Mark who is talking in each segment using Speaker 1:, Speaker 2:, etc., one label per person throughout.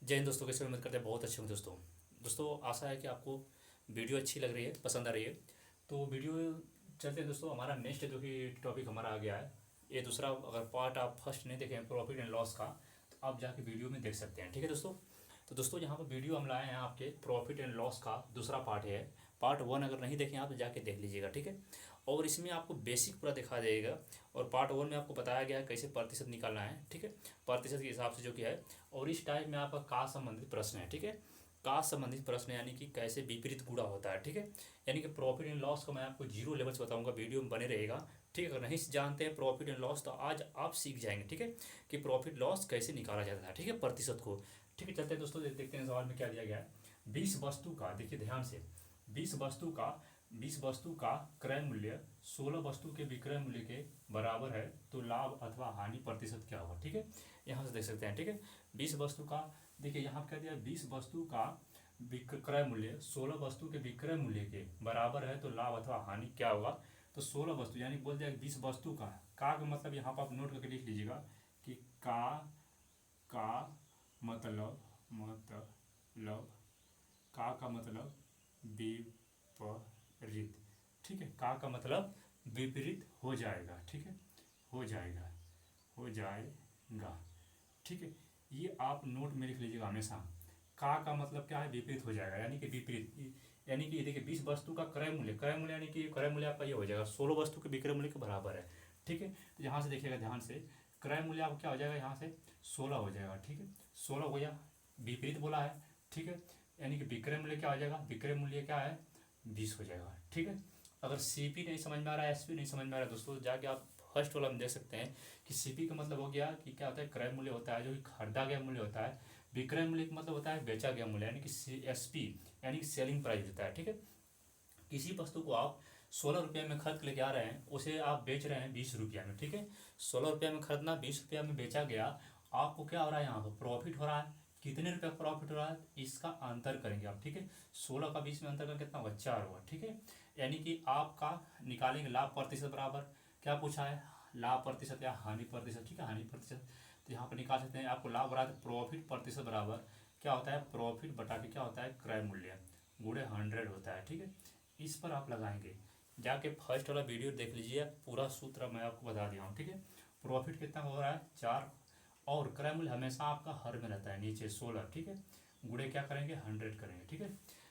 Speaker 1: जय हिंद दोस्तों, कैसे उम्मीद करते हैं बहुत अच्छे होंगे दोस्तों। दोस्तों आशा है कि आपको वीडियो अच्छी लग रही है, पसंद आ रही है। तो वीडियो चलते हैं दोस्तों। हमारा नेक्स्ट जो कि टॉपिक हमारा आ गया है, ये दूसरा। अगर पार्ट आप फर्स्ट नहीं देखें प्रॉफिट एंड लॉस का, तो आप जाके वीडियो में देख सकते हैं। ठीक है दोस्तों। तो दोस्तों यहाँ पर वीडियो हम लाए हैं आपके प्रॉफिट एंड लॉस का दूसरा पार्ट है। पार्ट वन अगर नहीं देखें आप तो जाके देख लीजिएगा। ठीक है। और इसमें आपको बेसिक पूरा दिखा देगा। और पार्ट वन में आपको बताया गया है कैसे प्रतिशत निकालना है। ठीक है। प्रतिशत के हिसाब से जो कि है। और इस टाइप में आपका का संबंधित प्रश्न है। ठीक है। का संबंधित प्रश्न यानी कि कैसे विपरीत गुणा होता है। ठीक है। यानी कि प्रॉफिट एंड लॉस को मैं आपको जीरो लेवल से बताऊंगा, वीडियो में बने रहेगा। ठीक है। अगर नहीं जानते हैं प्रॉफिट एंड लॉस तो आज आप सीख जाएंगे। ठीक है। कि प्रॉफिट लॉस कैसे निकाला जाता है। ठीक है। प्रतिशत को। ठीक है। चलते हैं दोस्तों, देखते हैं सवाल में क्या दिया गया है। 20 वस्तु का, देखिए ध्यान से, 20 वस्तु का क्रय मूल्य 16 वस्तु के विक्रय मूल्य के बराबर है तो लाभ अथवा हानि प्रतिशत क्या होगा। ठीक है। यहाँ से देख सकते हैं। ठीक है। 20 वस्तु का, देखिए यहाँ पर क्या दिया है, 20 वस्तु का क्रय मूल्य 16 वस्तु के विक्रय मूल्य के बराबर है तो लाभ अथवा हानि क्या होगा। तो 16 वस्तु यानी बोल दिया 20 वस्तु का मतलब यहाँ पर आप नोट करके लिख लीजिएगा कि का मतलब का मतलब विपरीत। ठीक है। का मतलब विपरीत हो जाएगा। ठीक है। हो जाएगा। ठीक है। ये आप नोट में लिख लीजिएगा हमेशा। का मतलब क्या है, विपरीत हो जाएगा, यानी कि विपरीत। यानी कि देखिए 20 वस्तु का क्रय मूल्य यानी कि क्रय मूल्य आपका ये हो जाएगा 16 वस्तु के विक्रय मूल्य के बराबर है। ठीक है। तो यहाँ से देखिएगा ध्यान से, क्रय मूल्य आपका क्या हो जाएगा, यहाँ से 16 हो जाएगा। ठीक है। 16 हो गया, विपरीत बोला है। ठीक है। यानी कि विक्रय मूल्य क्या हो जाएगा, विक्रय मूल्य क्या है 20 हो जाएगा। ठीक है। अगर सीपी नहीं समझ में आ रहा है, एसपी नहीं समझ में आ रहा है दोस्तों, जाके आप फर्स्ट वाला में देख सकते हैं कि सीपी का मतलब हो गया कि क्या होता है, क्रय मूल्य होता है जो कि खरीदा गया मूल्य होता है। विक्रय मूल्य का मतलब होता है बेचा गया मूल्य, यानी कि एसपी यानी कि सेलिंग प्राइस होता है। ठीक है। किसी वस्तु को आप 16 रुपये में खरीद के लेके आ रहे हैं, उसे आप बेच रहे हैं 20 रुपया में। ठीक है। 16 रुपये में खरीदना, 20 रुपया में बेचा गया, आपको क्या हो रहा है, यहाँ पर प्रॉफिट हो रहा है। कितने रुपये प्रॉफिट हो रहा है, इसका अंतर करेंगे आप। ठीक है। 16 का 20 में अंतर कर कितना होगा, 4 होगा। ठीक है। यानी कि आपका निकालेंगे लाभ प्रतिशत बराबर, क्या पूछा है, लाभ प्रतिशत या हानि प्रतिशत। ठीक है। हानि प्रतिशत तो यहाँ पर निकाल सकते हैं। आपको लाभ बराबर प्रॉफिट प्रतिशत बराबर क्या होता है, प्रॉफिट बटा के क्या होता है, क्रय मूल्य गुणे 100 होता है। ठीक है। इस पर आप लगाएंगे, जाके फर्स्ट वाला वीडियो देख लीजिए, पूरा सूत्र मैं आपको बता दिया हूँ। ठीक है। प्रॉफिट कितना हो रहा है, 4, और क्रय मूल्य हमेशा आपका हर में रहता है, नीचे 16। ठीक है। गुणे क्या करेंगे, 100 करेंगे। ठीक है।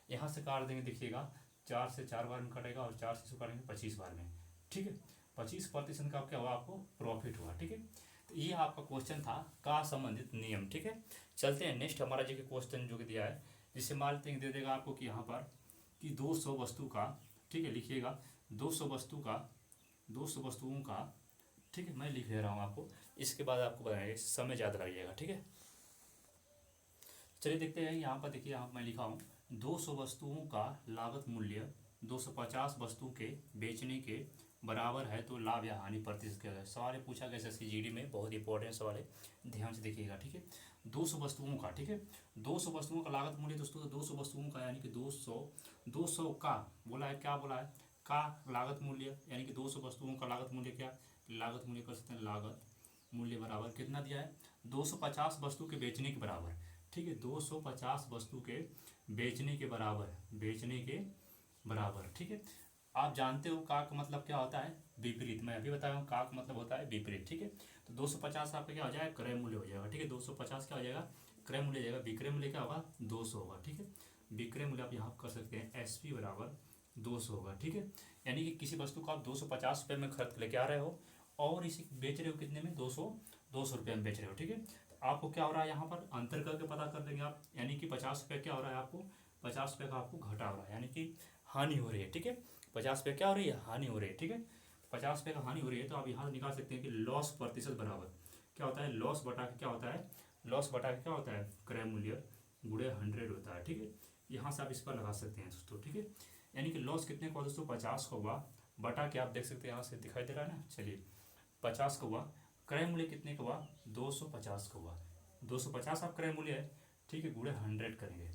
Speaker 1: यहाँ से काट देंगे, देखिएगा 4 से 4 बार में कटेगा और 4 से इसको काटेंगे 25 बार में। ठीक है। 25% का क्या हुआ, आपको प्रॉफिट हुआ। ठीक है। तो ये आपका क्वेश्चन था का संबंधित नियम। ठीक है। चलते हैं नेक्स्ट हमारा जो कि क्वेश्चन जो कि दिया है, जिससे मानते हैं दे देगा आपको कि यहाँ पर कि 200 वस्तु का, ठीक है, लिखिएगा 200 वस्तुओं का। ठीक है। मैं लिख ले रहा हूँ आपको, इसके बाद आपको बताएंगे, समय ज़्यादा लग जाएगा। ठीक है। चलिए देखते हैं। यहाँ पर देखिए, यहाँ मैं लिखा हूँ 200 वस्तुओं का लागत मूल्य 250 वस्तु के बेचने के बराबर है तो लाभ या हानि प्रतिशत क्या है। सवाल ये पूछा गया SSC में, बहुत इंपॉर्टेंट सवाल है, ध्यान से देखिएगा। ठीक है। 200 वस्तुओं का, ठीक है, 200 वस्तुओं का लागत मूल्य दोस्तों, तो 200 वस्तुओं का यानी कि 200 का बोला है, क्या बोला है, का लागत मूल्य, यानी कि 200 वस्तुओं का लागत मूल्य, क्या लागत मूल्य कर सकते हैं, लागत मूल्य बराबर कितना दिया है, 250 वस्तु के बेचने के बराबर। ठीक है। 250 वस्तु के बेचने के बराबर। ठीक है। आप जानते हो का मतलब क्या होता है, विपरीत। मैं अभी बताया हूँ का मतलब होता है विपरीत। ठीक है। तो 250 आपका क्या हो जाएगा, क्रय मूल्य हो जाएगा। ठीक है। 250 क्या हो जाएगा, क्रय मूल्य हो जाएगा। विक्रय मूल्य क्या होगा, 200 होगा। ठीक है। विक्रय मूल्य आप यहाँ कर सकते हैं एसपी बराबर 200 होगा। ठीक है। यानी कि किसी वस्तु को आप 250 रुपये में खरीद लेके आ रहे हो और इसे बेच रहे हो कितने में, 200 रुपये में बेच रहे हो। ठीक है। तो आपको क्या हो रहा है, यहाँ पर अंतर करके पता कर देंगे आप, यानी कि 50 रुपये क्या हो रहा है आपको, 50 रुपये का आपको घटा हो रहा है, यानी कि हानि हो रही है। ठीक है। 50 रुपये क्या हो रही है, हानि हो रही है। ठीक है। 50 रुपये का हानि हो रही है, तो आप यहाँ से निकाल सकते हैं कि लॉस प्रतिशत बराबर क्या होता है, लॉस बटा के क्या होता है, लॉस बटा के क्या होता है, क्रय मूल्य गुणे 100 होता है। ठीक है। यहाँ से आप इस पर लगा सकते हैं दोस्तों। ठीक है। यानी कि लॉस कितने का दोस्तों, 50 का हुआ, बटा के आप देख सकते हैं यहाँ से दिखाई दे रहा है ना, चलिए 50 का हुआ, क्रय मूल्य कितने का हुआ, 250 का हुआ, 250 आप क्रय मूल्य है। ठीक है। गुणे 100 करेंगे।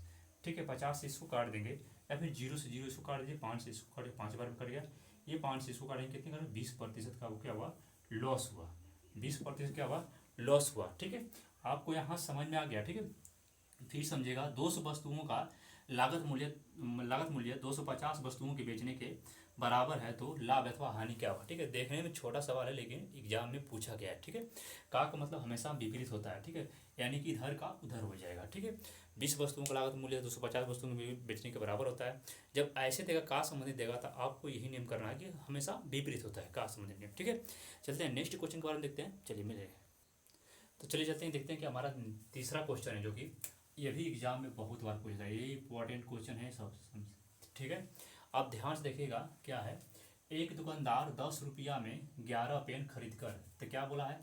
Speaker 1: ठीक है। 50 से इसको काट देंगे, या फिर 0 से 0 इसको काट दीजिए, 5 से इसको काटिए, 5 बार में कट गया, ये 5 से इसको काटेंगे, कितने करें, 20% का वो क्या हुआ, लॉस हुआ। 20% क्या हुआ, लॉस हुआ। ठीक है। आपको यहाँ समझ में आ गया। ठीक है। फिर समझेगा 200 वस्तुओं का लागत मूल्य 250 वस्तुओं के बेचने के बराबर है तो लाभ अथवा हानि क्या होगा। ठीक है, देखने में छोटा सवाल है लेकिन एग्जाम में पूछा गया है। ठीक है, का मतलब हमेशा विपरीत होता है। ठीक है, यानी कि इधर का उधर हो जाएगा। ठीक है, 20 वस्तुओं का लागत मूल्य 250 वस्तुओं के बेचने के बराबर होता है। जब ऐसे देगा का संबंधित देगा तो आपको यही नियम करना है कि हमेशा विपरीत होता है का संबंधित नियम। ठीक है, चलते हैं नेक्स्ट क्वेश्चन के बारे में देखते हैं। चलिए मिले, तो चलिए चलते हैं, देखते हैं कि हमारा तीसरा क्वेश्चन है जो कि ये भी एग्जाम में बहुत बार पूछा है, ये इंपॉर्टेंट क्वेश्चन है सब। ठीक है, आप ध्यान से देखिएगा क्या है। एक दुकानदार 10 रुपया में 11 पेन खरीद कर, तो क्या बोला है,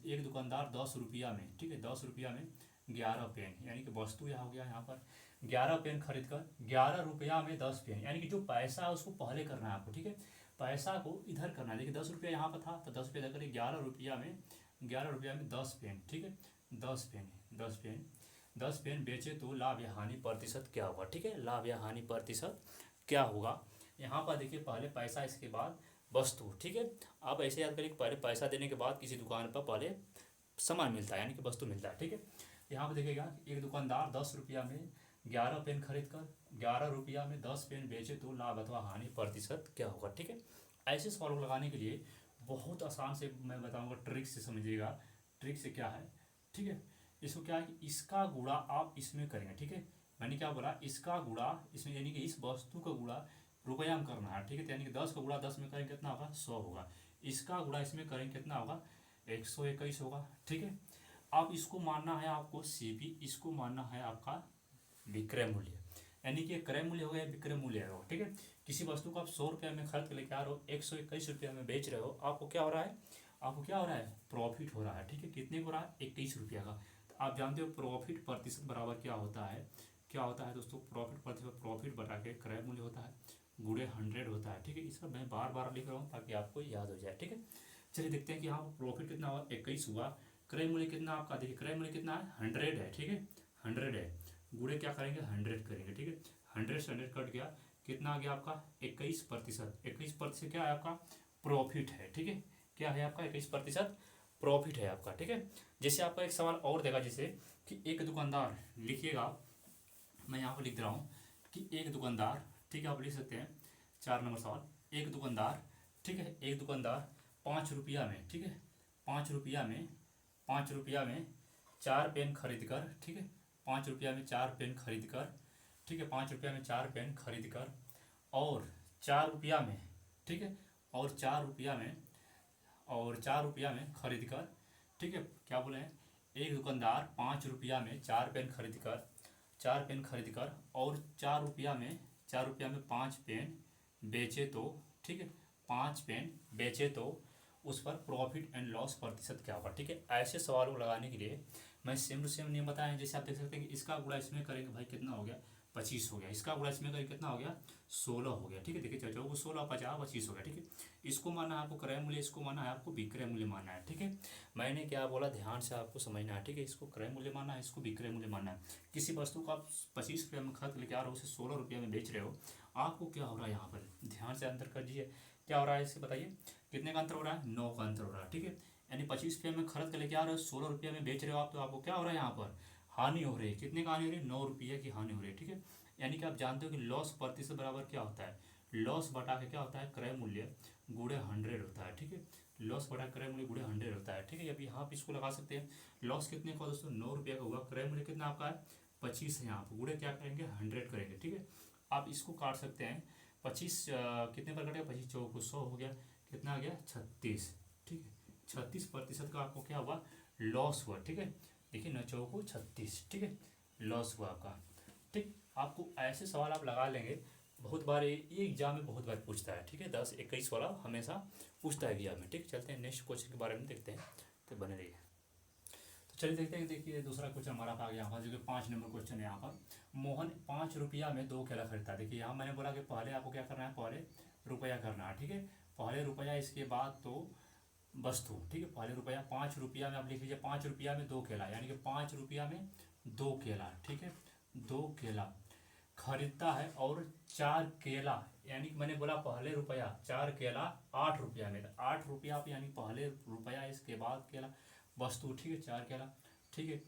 Speaker 1: एक दुकानदार 10 रुपया में, ठीक है 10 रुपया में 11 पेन, यानी कि वस्तु यहाँ हो गया यहाँ पर 11 पेन खरीद कर 11 रुपया में 10 पेन, यानी कि जो पैसा है उसको पहले करना है आपको। ठीक है, पैसा को इधर करना है। देखिए 10 रुपया यहाँ पर था तो 10 रुपया इधर करिए, 11 रुपया में 10 पेन। ठीक है, 10 पेन बेचे तो लाभ या हानि प्रतिशत क्या होगा। ठीक है, लाभ या हानि प्रतिशत क्या होगा। यहाँ पर देखिए पहले पैसा, इसके बाद वस्तु। ठीक है, आप ऐसे याद करिए पहले पैसा देने के बाद किसी दुकान पर पहले सामान मिलता है, यानी कि वस्तु मिलता है। ठीक है, यहाँ पर देखिएगा एक दुकानदार 10 रुपया में 11 पेन खरीद कर 11 रुपया में 10 पेन बेचे तो लाभ अथवा हानि प्रतिशत क्या होगा। ठीक है, ऐसे सवाल को लगाने के लिए बहुत आसान से मैं बताऊंगा, ट्रिक से समझिएगा। ट्रिक से क्या है, ठीक है, इसको क्या है कि इसका गुणा आप इसमें करेंगे। ठीक है, मैंने क्या बोला, इसका गुणा इसमें, यानी कि इस वस्तु का गुणा रुपया में करना है। ठीक है, यानी कि 10 का गुणा 10 में करेंगे कितना होगा, 100 होगा। इसका गुणा इसमें करेंगे कितना होगा, 121 होगा। ठीक है, अब इसको मानना है आपको सीपी, इसको मानना है आपका विक्रय मूल्य, यानी कि क्रय मूल्य हो गया, विक्रय मूल्य हो। ठीक है, किसी वस्तु को आप 100 रुपया में खरीद के लेके आ रहे हो, 121 रुपया में बेच रहे हो, आपको क्या हो रहा है, आपको क्या हो रहा है, प्रॉफिट हो रहा है। ठीक है, कितने को हो रहा है, 21 रुपया का। तो आप जानते हो प्रॉफिट प्रतिशत बराबर क्या होता है, क्या होता है दोस्तों, प्रॉफिट प्रतिशत प्रॉफिट बटा के क्रय मूल्य होता है गुणे 100 होता है। ठीक है, इसका मैं बार बार लिख रहा हूँ ताकि आपको याद हो जाए। ठीक है, चलिए देखते हैं कि यहाँ प्रॉफिट कितना हुआ, 21 हुआ। क्रय मूल्य कितना आपका, देखिए क्रय मूल्य कितना है, 100 है। ठीक है, 100 है, गुणे क्या करेंगे, 100 करेंगे। ठीक है, 100 से 100 कट गया, कितना आ गया आपका, 21%। 21% क्या है आपका, प्रॉफिट है। ठीक है, क्या है आपका, 21% प्रॉफिट है आपका। ठीक है, जैसे आपका एक सवाल और देगा, जैसे कि एक दुकानदार, लिखिएगा मैं यहाँ पर लिख रहा हूँ कि एक दुकानदार, ठीक है आप लिख सकते हैं, 4 नंबर सवाल। एक दुकानदार, ठीक है, एक दुकानदार 5 रुपया में, ठीक है 5 रुपया में 5 रुपया में 4 पेन खरीद कर, ठीक है 5 रुपया में 4 पेन खरीद कर, ठीक है 5 रुपया में 4 पेन खरीद कर, और 4 रुपया में, ठीक है, और 4 रुपया में खरीद कर, ठीक है, क्या बोले हैं, एक दुकानदार 5 रुपया में 4 पेन खरीद कर, 4 पेन खरीद कर, और 4 रुपया में 5 पेन बेचे तो, ठीक है 5 पेन बेचे तो उस पर प्रॉफिट एंड लॉस प्रतिशत क्या होगा। ठीक है, ऐसे सवालों को लगाने के लिए मैं सेम टू सेम नियम बताया है। जैसे आप देख सकते हैं कि इसका गुणा इसमें करेंगे भाई कितना हो गया, 25 हो गया। इसका गुणा इसमें करेंगे कितना हो गया, 16 हो गया। ठीक है, देखिए चौको 16 50 25 हो गया। ठीक है, इसको मानना है आपको क्रय मूल्य, इसको मानना है आपको विक्रय मूल्य मानना है। ठीक है, मैंने क्या बोला ध्यान से आपको समझना है। ठीक है, इसको क्रय मूल्य मानना है, इसको विक्रय मूल्य मानना है। किसी वस्तु को आप 25 रुपया में खरीद लेके आ रहे हो, उसे 16 रुपया में बेच रहे हो, आपको क्या हो रहा है, यहाँ पर ध्यान से अंतर कर दीजिए, क्या हो रहा है इसे बताइए, कितने का अंतर हो रहा है, 9 का अंतर हो रहा है। ठीक है, यानी 25 रुपये में खरीद के लेके आ रहे हो, 16 रुपये में बेच रहे हो आप, तो आपको क्या हो रहा है, यहाँ पर हानि हो रही है। कितने का हानि हो रही है, 9 रुपये की हानि हो रही है। ठीक है, यानी कि आप जानते हो कि लॉस प्रतिशत बराबर क्या होता है, लॉस बटा के क्या होता है, क्रय मूल्य गुणे 100 होता है। ठीक है, लॉस बटा क्रय मूल्य गुणे 100 होता है। ठीक है, अभी यहाँ पे इसको लगा सकते हैं, लॉस कितने का दोस्तों, 9 रुपये का हुआ, क्रय मूल्य कितना आपका है, 25 है, यहाँ पर गुणे क्या करेंगे, 100 करेंगे। ठीक है, आप इसको काट सकते हैं, 25 कितने पर कटेगा, 25 चौको 100 हो गया, कितना आ गया, 36। ठीक है, 36% का आपको क्या हुआ, लॉस हुआ। ठीक है, देखिए 9 चौको 36, ठीक है, लॉस हुआ आपका। ठीक, आपको ऐसे सवाल आप लगा लेंगे, बहुत बार ये एग्जाम में बहुत बार पूछता है। ठीक है, 10 21 वाला हमेशा पूछता है एग्जाम में। ठीक, चलते हैं नेक्स्ट क्वेश्चन के बारे में देखते हैं, तो बने रहिए। तो चलिए देखते हैं, देखिए दूसरा क्वेश्चन हमारा आ गया यहाँ पर, जो कि 5 नंबर क्वेश्चन है। यहाँ पर मोहन 5 रुपया में 2 केला खरीदता है। देखिए यहाँ मैंने बोला कि पहले आपको क्या करना है, पहले रुपया करना है। ठीक है, पहले रुपया, इसके बाद तो वस्तु। ठीक है, पहले रुपया, 5 रुपया में आप लिख लीजिए, 5 रुपया में 2 केला, यानी कि 5 रुपया में 2 केला। ठीक है, 2 केला खरीदता है, और 4 केला, यानी कि मैंने बोला पहले रुपया, 4 केला 8 रुपया में, 8 रुपया आप, यानी पहले रुपया इसके बाद केला वस्तु। ठीक है, 4 केला। ठीक है,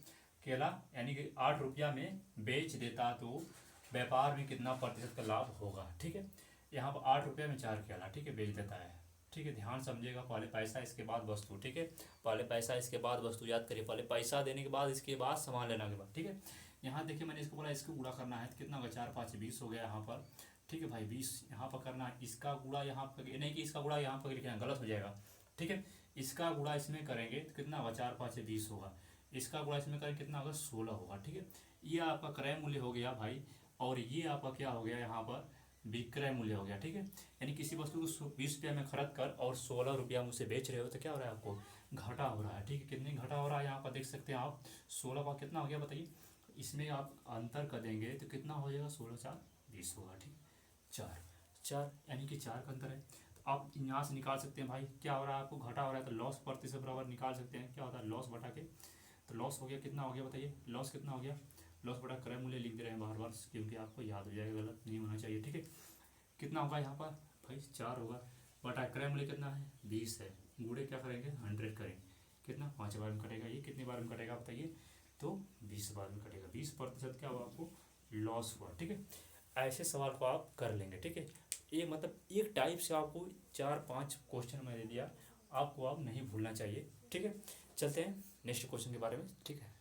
Speaker 1: केला यानी कि 8 रुपया में बेच देता तो व्यापार में कितना प्रतिशत का लाभ होगा। ठीक है, यहाँ पर 8 रुपया में 4 केला, ठीक है, बेच देता है। ठीक है, ध्यान समझिएगा, पहले पैसा इसके बाद वस्तु। ठीक है, पहले पैसा इसके बाद वस्तु, याद करिए, पहले पैसा देने के बाद इसके बाद सामान लेने के बाद। ठीक है, यहाँ देखिए मैंने इसको बोला इसको गुणा करना है तो कितना होगा, 4 5 20 हो गया यहाँ पर। ठीक है भाई, 20 यहाँ पर करना है, इसका गुणा यहाँ पर नहीं कि इसका गुणा यहाँ पर लिखना गलत हो जाएगा। ठीक है, इसका गुणा इसमें करेंगे तो कितना होगा, 4 5 20 होगा, इसका गुणा इसमें करेंगे कितना होगा, 16 होगा। ठीक है, ये आपका क्रय मूल्य हो गया भाई, और ये आपका क्या हो गया यहाँ पर, विक्रय मूल्य हो गया। ठीक है, यानी किसी वस्तु को 20 रुपया में खरीद कर और 16 रुपया में उसे बेच रहे हो तो क्या हो रहा है, आपको घाटा हो रहा है। ठीक है, कितनी घाटा हो रहा है यहाँ पर देख सकते हैं आप, 16 का कितना हो गया बताइए, इसमें आप अंतर कर देंगे तो कितना हो जाएगा, 16 4 20 होगा। ठीक, 4 4 यानी कि 4 का अंतर है। तो आप यहाँ से निकाल सकते हैं भाई क्या हो रहा है, आपको घाटा हो रहा है तो लॉस प्रतिशत बराबर निकाल सकते हैं, क्या होता है लॉस बटा के। तो लॉस हो गया, कितना हो गया बताइए, लॉस कितना हो गया, लॉस बटा क्रय मूल्य लिख दे रहे हैं बार बार क्योंकि आपको याद हो जाएगा, गलत नहीं होना चाहिए। ठीक है, कितना होगा यहाँ पर भाई, 4 होगा, बटा क्रय मूल्य कितना है, 20 है, गुणे क्या करेंगे, 100 करेंगे, कितना 5 बार में कटेगा, ये कितनी बार में कटेगा बताइए, तो 20 बार में कटेगा, 20% क्या हुआ आपको लॉस हुआ। ठीक है, ऐसे सवाल को आप कर लेंगे। ठीक है, ये मतलब एक टाइप से आपको 4 5 क्वेश्चन मैं दे दिया, आपको आप नहीं भूलना चाहिए। ठीक है, चलते हैं नेक्स्ट क्वेश्चन के बारे में। ठीक है।